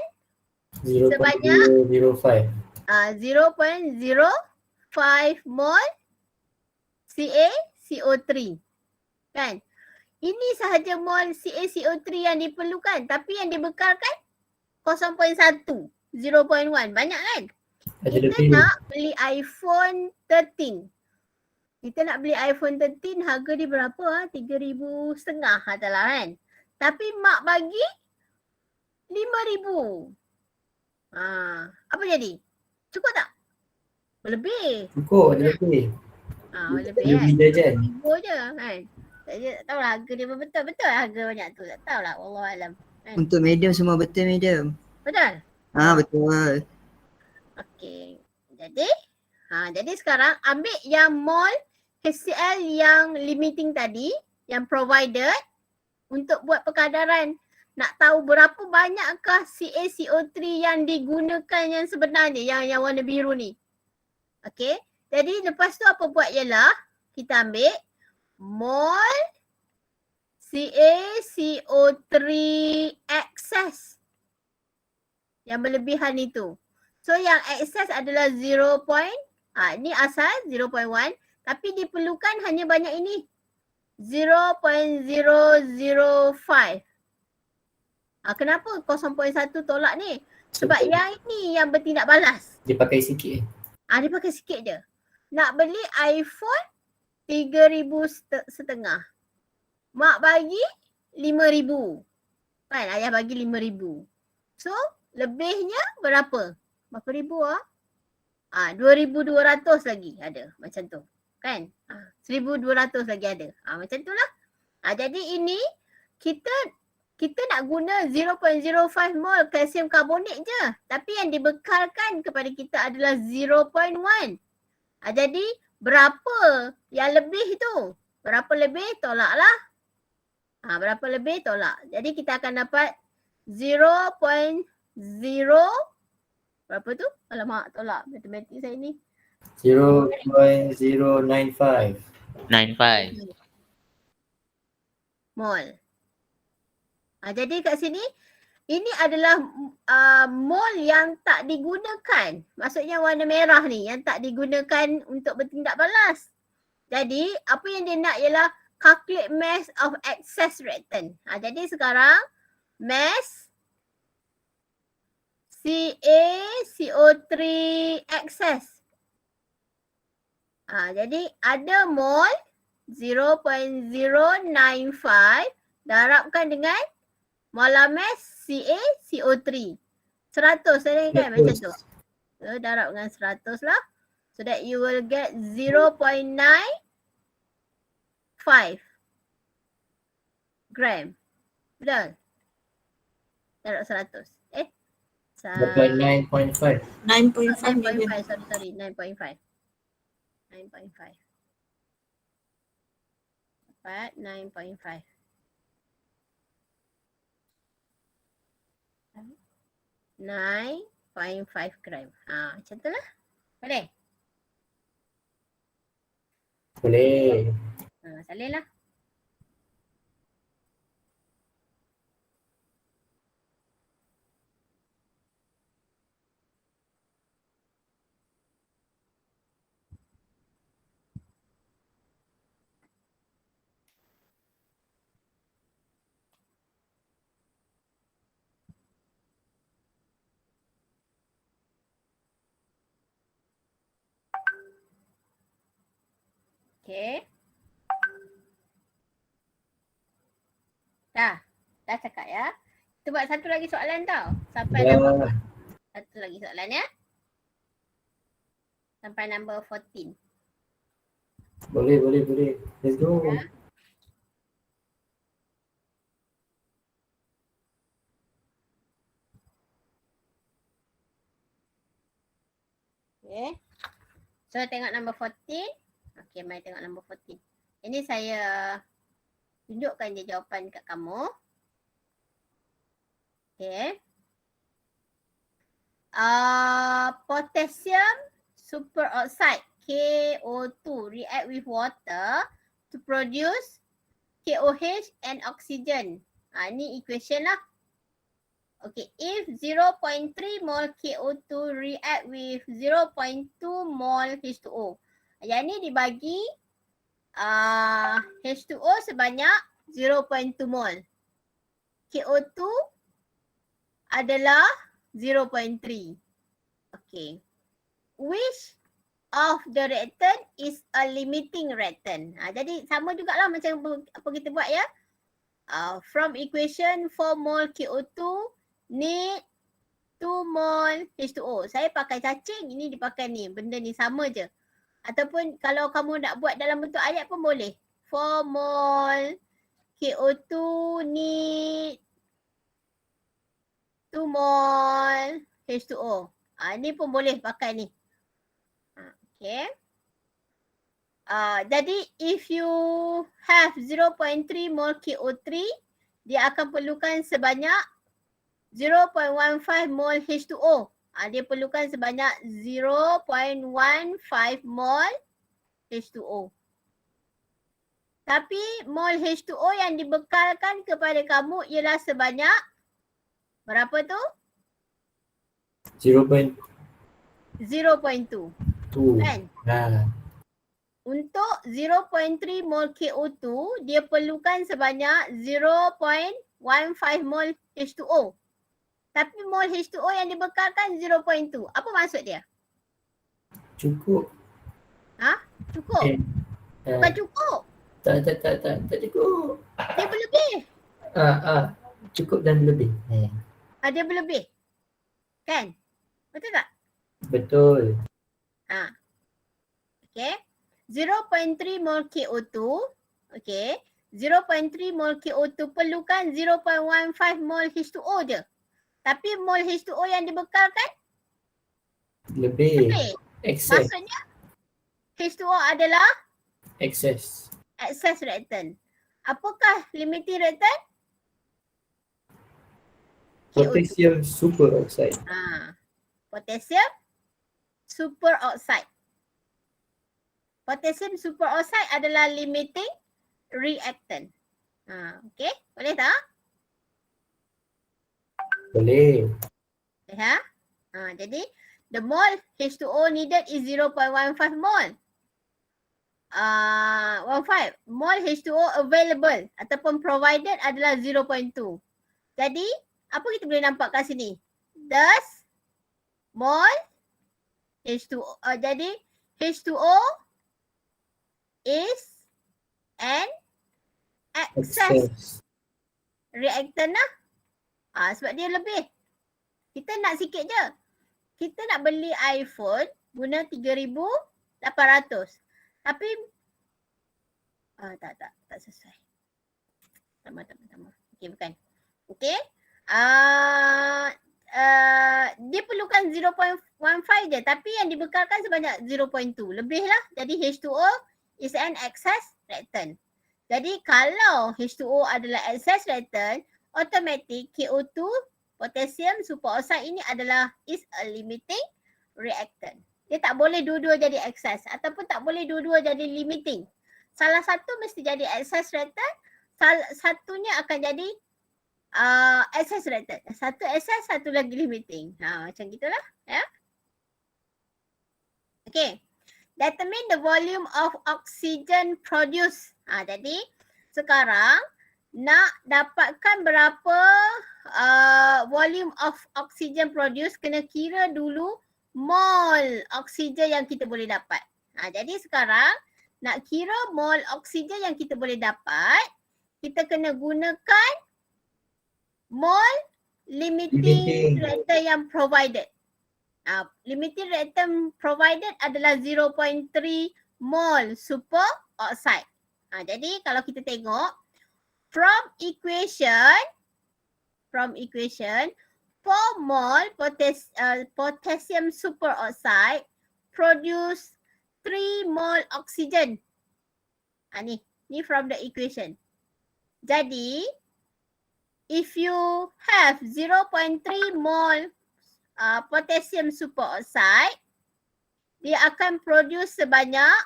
Speaker 1: sebanyak
Speaker 3: 0.005.
Speaker 1: 0.05 mol CaCO3. Kan? Ini sahaja mol CaCO3 yang diperlukan, tapi yang dibekalkan 0.1, 0.1. Banyak kan?
Speaker 3: Ada
Speaker 1: Kita
Speaker 3: lebih.
Speaker 1: nak beli iPhone 13. Kita nak beli iPhone 13, harga dia berapa? 3,500 katalah kan. Tapi mak bagi 5,000. Apa jadi? Cukup tak? Lebih.
Speaker 3: Cukup, ada lebih.
Speaker 1: Lebih
Speaker 3: Ada
Speaker 1: kan?
Speaker 3: lebih jajan.
Speaker 1: 5,000 je kan. Tak tahulah harga dia betul. Betul harga banyak tu. Tak tahulah. Wallahualam.
Speaker 4: Untuk medium semua betul medium.
Speaker 1: Betul?
Speaker 4: Betul.
Speaker 1: Okey. Jadi sekarang ambil yang mol HCl yang limiting tadi, yang provided untuk buat perkadaran. Nak tahu berapa banyakkah CaCO3 yang digunakan yang sebenarnya, yang warna biru ni. Okey. Jadi lepas tu apa buat ialah kita ambil mol CaCO3 excess yang berlebihan itu. So yang excess adalah 0. Ni asal 0.1 tapi diperlukan hanya banyak ini. 0.005. Kenapa 0.1 tolak ni? Sebab yang ini yang bertindak balas.
Speaker 3: Dia pakai sikit.
Speaker 1: Dia pakai sikit je. Nak beli iPhone 3,500. Mak bagi 5,000. Kan ayah bagi 5,000. So lebihnya berapa? Berapa ribu 2,200 lagi ada macam tu. Kan? 1,200 lagi ada. Macam tu lah. Jadi ini kita nak guna 0.05 mol kalsium karbonat je. Tapi yang dibekalkan kepada kita adalah 0.1. Jadi berapa yang lebih tu? Berapa lebih tolaklah. Berapa lebih tolak. Jadi kita akan dapat 0.0 berapa tu? Alamak tolak matematik saya ni.
Speaker 3: 0.095.
Speaker 2: 95.
Speaker 1: Mol. Jadi kat sini ini adalah mol yang tak digunakan. Maksudnya warna merah ni yang tak digunakan untuk bertindak balas. Jadi apa yang dia nak ialah calculate mass of excess reactant. Jadi sekarang mass CaCO3 excess. Jadi ada mol 0.095 darabkan dengan molar mass CaCO3. 100 tadi kan macam tu. So darab dengan 100 lah. So that you will get 0.95 gram. Betul? Darab 100.
Speaker 3: 9.5.
Speaker 5: 9.5 million.
Speaker 1: 9.5, sorry, 9.5. 9.5. Dapat 9.5. 9.5 gram. Macam tu lah. Boleh?
Speaker 3: Boleh.
Speaker 1: Salin lah. Okay. Dah cakap ya. Kita buat satu lagi soalan tau. Sampai number satu lagi soalan ya. Sampai number 14.
Speaker 3: Boleh. Let's go.
Speaker 1: Ya. Okay. So tengok number 14. Okay, mari tengok number 14. Ini saya tunjukkan je jawapan kat kamu. Okay. Potassium superoxide KO2 react with water to produce KOH and oxygen. Ni equation lah. Okay, if 0.3 mole KO2 react with 0.2 mole H2O. Yang ni dibagi H2O sebanyak 0.2 mole. KO2 adalah 0.3. Okay. Which of the reactant is a limiting reactant? Jadi sama jugalah macam apa kita buat ya. From equation 4 mole KO2 need 2 mole H2O. Saya pakai cacing, ini dipakai ni. Benda ni sama je. Ataupun kalau kamu nak buat dalam bentuk ayat pun boleh. 4 mole KO2 need 2 mole H2O. Ni pun boleh pakai ni. Okay. Jadi if you have 0.3 mole KO3, dia akan perlukan sebanyak 0.15 mole H2O. Dia perlukan sebanyak 0.15 mole H2O. Tapi mole H2O yang dibekalkan kepada kamu ialah sebanyak berapa tu?
Speaker 3: 0.2.
Speaker 1: 0.2. Kan? Untuk 0.3 mole KO2, dia perlukan sebanyak 0.15 mole H2O. Tapi mole H2O yang dibekalkan 0.2. Apa maksud dia?
Speaker 3: Cukup.
Speaker 1: Cukup? Bukan cukup.
Speaker 3: Tak cukup.
Speaker 1: Dia berlebih.
Speaker 3: Cukup dan lebih.
Speaker 1: Dia berlebih. Kan? Betul tak?
Speaker 3: Betul.
Speaker 1: Okay. 0.3 mole KO2. Okay. 0.3 mole KO2 perlukan 0.15 mole H2O je. Tapi mole H2O yang dibekalkan
Speaker 3: Lebih. Excess.
Speaker 1: Maksudnya H2O adalah
Speaker 3: Excess
Speaker 1: reactant. Apakah limiting reactant?
Speaker 3: Potassium superoxide.
Speaker 1: Potassium superoxide. Potassium superoxide adalah limiting reactant. Okay, boleh tak?
Speaker 3: Boleh.
Speaker 1: Jadi the mole H2O needed is 0.15 mole. 15 mole H2O available ataupun provided adalah 0.2. Jadi apa kita boleh nampak kat sini? Thus mole H2O. Jadi H2O is an excess reactant lah. Sebab dia lebih. Kita nak sikit je. Kita nak beli iPhone guna 3,800. Tapi tak sesuai. Tambah. Okey, bukan. Okey. Dia perlukan 0.15 je, tapi yang dibekalkan sebanyak 0.2. Lebih lah. Jadi H2O is an excess reactant. Jadi kalau H2O adalah excess reactant, automatic KO2 potassium superoxide ini adalah is a limiting reactant. Dia tak boleh dua-dua jadi excess ataupun tak boleh dua-dua jadi limiting. Salah satu mesti jadi excess reactant, satunya akan jadi excess reactant. Satu excess, satu lagi limiting. Macam gitulah, ya. Okay. Determine the volume of oxygen produced. Jadi sekarang nak dapatkan berapa volume of oxygen produced, kena kira dulu mol oksigen yang kita boleh dapat. Jadi sekarang nak kira mol oksigen yang kita boleh dapat, kita kena gunakan mol limiting reactant yang provided. Limiting reactant provided adalah 0.3 mol superoxide. Jadi kalau kita tengok from equation 4 mol potassium superoxide produce 3 mol oxygen. Ni from the equation. Jadi if you have 0.3 mol potassium superoxide, dia akan produce sebanyak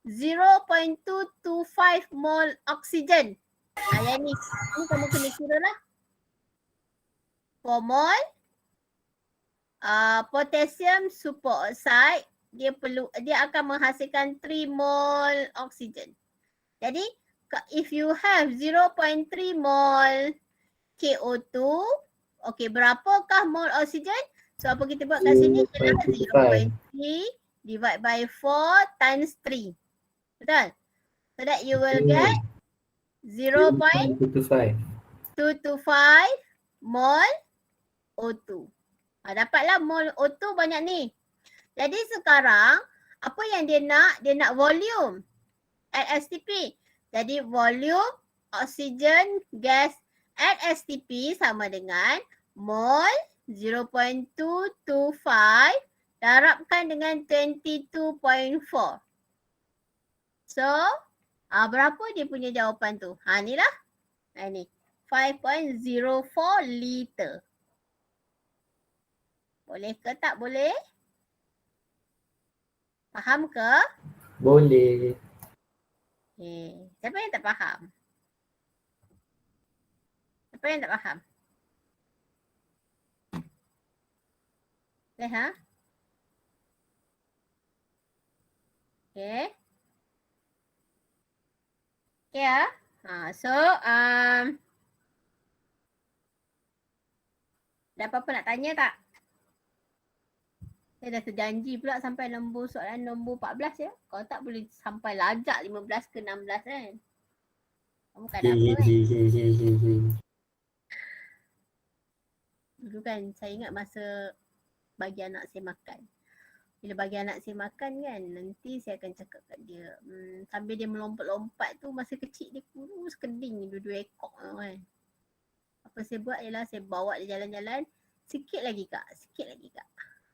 Speaker 1: 0.225 mol oksigen. Yang ni kamu kena kira lah. 4 mol potassium superoxide, dia akan menghasilkan 3 mol oksigen. Jadi if you have 0.3 mol KO2, okey, berapakah mol oksigen? So apa kita buat kat sini ialah 0.3 divide by 4 times 3. Betul? So that you will get 0.225 mol O2. Dapatlah mol O2 banyak ni. Jadi sekarang apa yang dia nak? Dia nak volume at STP. Jadi volume oxygen gas at STP sama dengan mol 0.225 darabkan dengan 22.4. So, berapa dia punya jawapan tu? Ni lah. Ni. 5.04 liter. Boleh ke tak boleh? Faham ke?
Speaker 3: Boleh.
Speaker 1: Siapa yang tak faham? Siapa yang tak faham? Boleh ha? Okay. Okay ya. So, ada apa-apa nak tanya tak? Saya dah terjanji pula sampai soalan nombor 14 ya. Kalau tak boleh sampai lajak 15 ke 16 kan. Kamu kan apa kan? Dulu kan saya ingat masa bagi anak saya makan. Bila bagi anak saya makan kan, nanti saya akan cakap kat dia. Sambil dia melompat-lompat tu, masa kecil dia kurus keding dua-dua ekor kan. Apa saya buat ialah saya bawa dia jalan-jalan. Sikit lagi kak.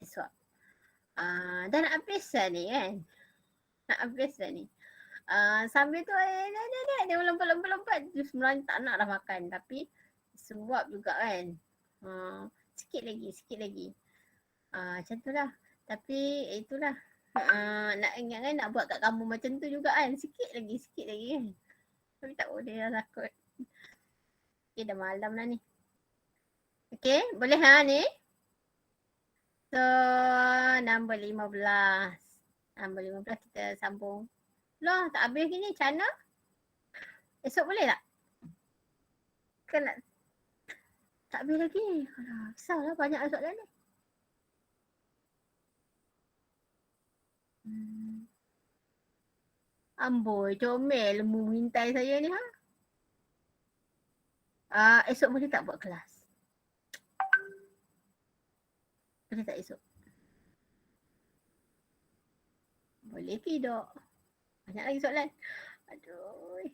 Speaker 1: Esok. Dah nak habis dah ni kan. Sambil tu dia melompat-lompat. Dia sebenarnya tak nak dah makan. Tapi suap juga kan. Sikit lagi. Macam tu lah. Tapi itulah. Nak ingat kan nak buat kat kamu macam tu juga kan. Sikit lagi kan. Tapi tak boleh lah takut. Okay, dah malam lah ni. Okay, boleh ha ni? So, nombor 15. Nombor 15 kita sambung. Loh, tak habis gini. Macam mana? Esok boleh tak? Kan nak tak habis lagi. Alah, besarlah banyak soalan ni. Amboi, comel mengintai saya ni ha. Esok boleh tak buat kelas? Boleh tak esok? Boleh ke tak? Banyak lagi soalan. Aduh.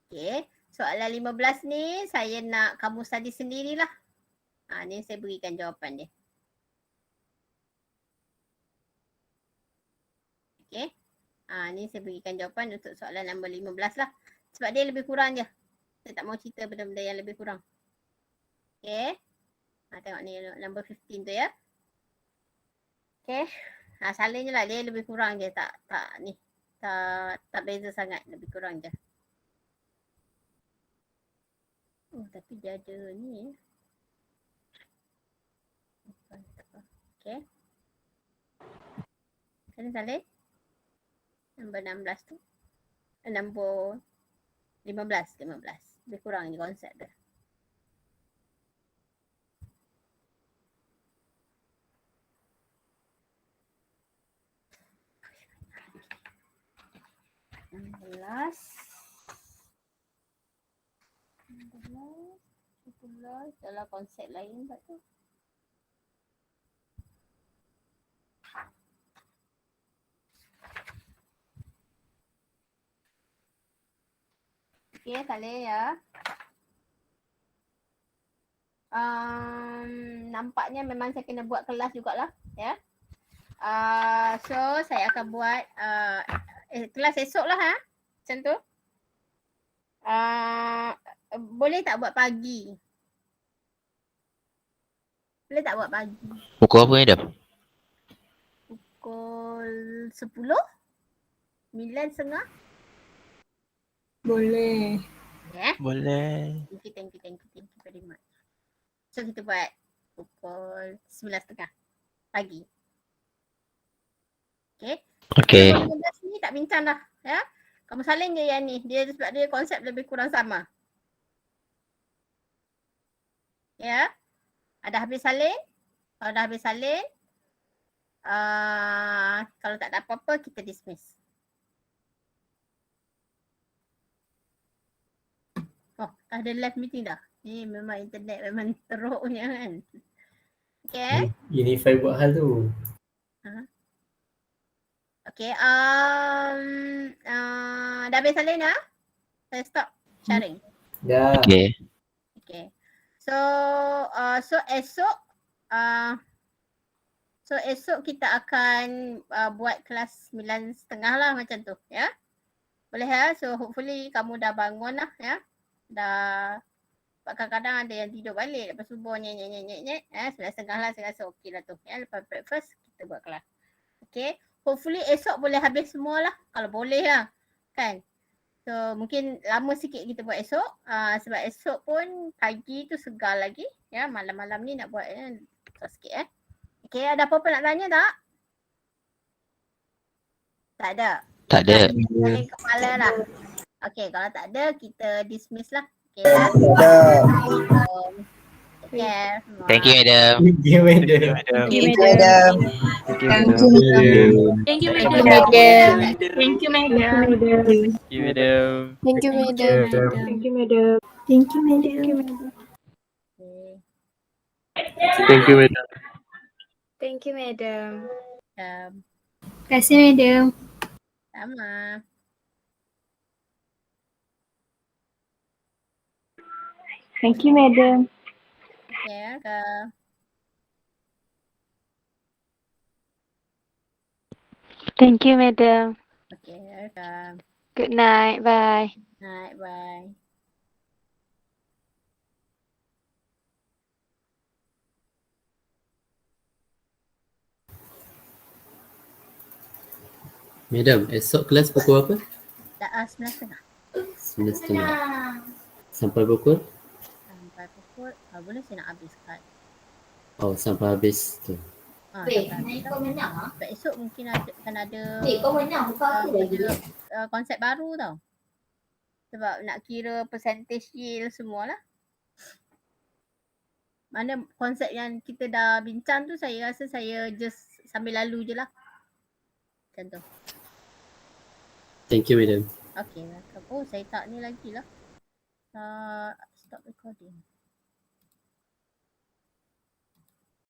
Speaker 1: Okay. Soalan 15 ni saya nak kamu study sendirilah. Ni saya berikan jawapan dia. Okay. Ni saya berikan jawapan untuk soalan nombor 15 lah. Sebab dia lebih kurang je. Saya tak mau cerita benda-benda yang lebih kurang. Okay. Tengok ni nombor 15 tu ya. Okay. Salahnya lah dia lebih kurang je. Tak beza sangat. Lebih kurang je. Oh tapi dia ada ni. Okay. Kan Saleh? Nombor 16 tu. Nombor 15. Lebih kurang je konsep dia. Belas, 17 adalah konsep lain tak tu. Okay, Saleh ya. Nampaknya memang saya kena buat kelas jugalah ya. So saya akan buat kelas esok lah ha. Macam tu. Boleh tak buat pagi? Boleh tak buat pagi?
Speaker 2: Pukul apa madam?
Speaker 1: pukul 10? 9.30?
Speaker 5: Boleh.
Speaker 1: Ya.
Speaker 2: Boleh.
Speaker 1: Thank you very much. So kita buat pukul 9.30 pagi. Okay.
Speaker 2: Okay.
Speaker 1: Pukul 15 ni tak bincang dah. Ya. Kamu salin je yang ni. Dia sebab dia konsep lebih kurang sama. Ya. Ada habis salin? Kalau dah habis salin, kalau tak ada apa-apa, kita dismiss. Oh, dah ada live meeting dah. Ni memang internet memang teruk punya kan. Okay.
Speaker 3: Unify buat hal tu.
Speaker 1: Okay. Dah habis salin dah? Saya stop sharing.
Speaker 3: Dah.
Speaker 2: Okay.
Speaker 1: Okay. So esok kita akan buat kelas 9.30 lah macam tu, ya. Boleh ya? So hopefully kamu dah bangun lah, ya. Dah, kadang-kadang ada yang tidur balik lepas subuh nyek. 9.30 lah, saya rasa okey lah tu. Ya, lepas breakfast kita buat kelas. Okay. Hopefully esok boleh habis semua lah. Kalau boleh lah. Kan? So mungkin lama sikit kita buat esok. Sebab esok pun pagi tu segar lagi. Ya, malam-malam ni nak buat sikit. Okay, ada apa-apa nak tanya tak? Tak ada.
Speaker 2: Tak ada.
Speaker 1: Paling kepala lah. Okay, kalau tak ada kita dismiss lah. Okay lah. Take care.
Speaker 2: Thank you, madam.
Speaker 3: Thank you, madam.
Speaker 4: Thank you, madam.
Speaker 2: Thank you, madam.
Speaker 5: Thank you,
Speaker 1: madam.
Speaker 5: Thank you, madam.
Speaker 2: Thank you, madam.
Speaker 6: Thank you, madam.
Speaker 5: Thank you, madam.
Speaker 6: Thank you, madam.
Speaker 1: Okay.
Speaker 2: Thank you, madam.
Speaker 6: Thank you, madam.
Speaker 5: Terima kasih, madam.
Speaker 1: Sama.
Speaker 5: Thank you, madam.
Speaker 1: Okay,
Speaker 6: Thank you, madam.
Speaker 1: okay.
Speaker 6: Good night. Bye.
Speaker 1: Night, bye.
Speaker 3: Madam, esok kelas pukul apa?
Speaker 1: Dah 9.30.
Speaker 3: 9.30. Sampai pukul?
Speaker 1: Sampai pukul, boleh saya nak habiskan.
Speaker 3: Oh, sampai habis tu.
Speaker 1: Sebab esok mungkin akan ada konsep baru tau. Sebab nak kira percentage yield semualah. Mana konsep yang kita dah bincang tu saya rasa saya just sambil lalu je lah. Macam tu.
Speaker 3: Thank you, madam.
Speaker 1: Okay, welcome. Oh, saya tak ni lagi lah. Stop recording.